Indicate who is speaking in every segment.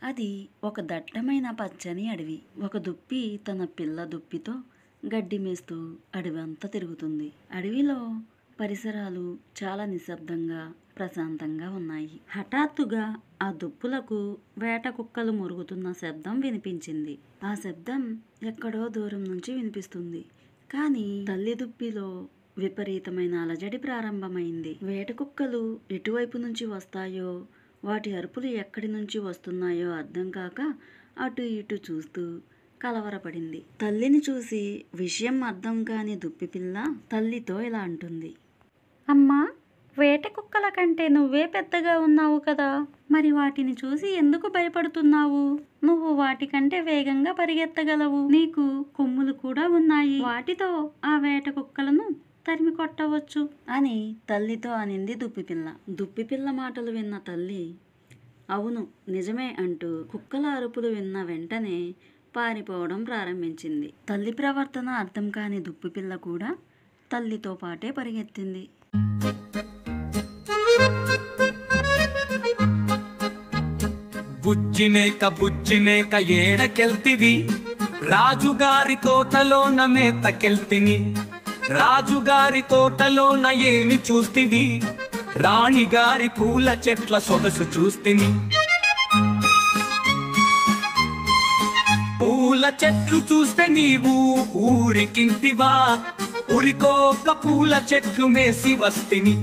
Speaker 1: అది ఒక దట్టమైన పచ్చని అడవి. ఒక దుప్పి తన పిల్ల దుప్పితో గడ్డి మేస్తూ అడవంతా తిరుగుతుంది. అడవిలో పరిసరాలు చాలా నిశ్శబ్దంగా, ప్రశాంతంగా ఉన్నాయి. హఠాత్తుగా ఆ దుప్పులకు వేట కుక్కలు మురుగుతున్న శబ్దం వినిపించింది. ఆ శబ్దం ఎక్కడో దూరం నుంచి వినిపిస్తుంది. కానీ తల్లి దుప్పిలో విపరీతమైన అలజడి ప్రారంభమైంది. వేట కుక్కలు ఎటువైపు నుంచి వస్తాయో, వాటి అరుపులు ఎక్కడి నుంచి వస్తున్నాయో అర్థం కాక అటు ఇటు చూస్తూ కలవరపడింది. తల్లిని చూసి విషయం అర్థం కాని దుప్పిపిల్ల తల్లితో ఇలా అంటుంది.
Speaker 2: అమ్మా, వేట కుక్కల కంటే నువ్వే పెద్దగా ఉన్నావు కదా, మరి వాటిని చూసి ఎందుకు భయపడుతున్నావు? నువ్వు వాటికంటే వేగంగా పరిగెత్తగలవు. నీకు కొమ్ములు కూడా ఉన్నాయి. వాటితో ఆ వేట కుక్కలను తరిమి కొట్టవచ్చు
Speaker 1: అని తల్లితో అనింది దుప్పిపిల్ల. దుప్పిపిల్ల మాటలు విన్న తల్లి అవును నిజమే అంటూ కుక్కల అరుపులు విన్న వెంటనే పారిపోవడం ప్రారంభించింది. తల్లి ప్రవర్తన అర్థం కాని దుప్పిపిల్ల కూడా తల్లితో పాటే పరిగెత్తింది.
Speaker 3: బుజ్జినేక ఏడకెళ్తివి, రాజుగారి తోటలోన మేతకెళ్తిని. రాజుగారి తోటలోన ఏమి చూస్తివి, రాణిగారి పూల చెట్ల సొగసు చూస్తిని. పూల చెట్లు చూస్తే నీవు ఊరికింటివా, ఊరికోక పూల చెట్లు మేసి వస్తిని.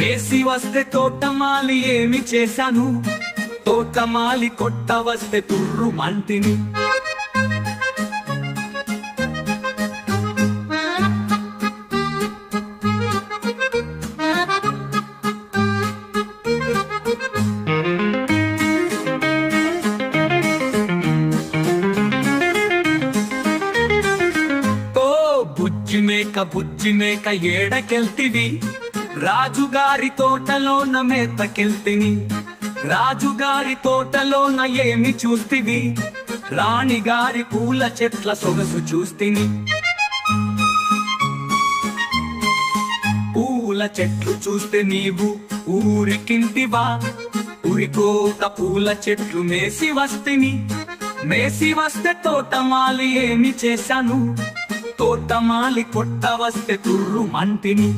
Speaker 3: మేసి వస్తే తోటమాలి ఏమి చేశాను, తోటమాలి కొట్ట వస్తే తుర్రు మంటిని. బుజ్జినేక ఏడకెళ్తివి, రాజుగారి తోటలోన మేతకెళ్తిని. రాజుగారి తోటలోన ఏమి చూస్తివి, రాణిగారి పూల చెట్ల సొగసు చూస్తిని. పూల చెట్లు చూస్తే నీవు ఊరికింటివా, ఊరికోక పూల చెట్లు మేసి వస్తిని. మేసి వస్తే తోటమాలి ఏమి చేశాను, తోటమాలి కొట్ట వస్తే తుర్రు మంటిని.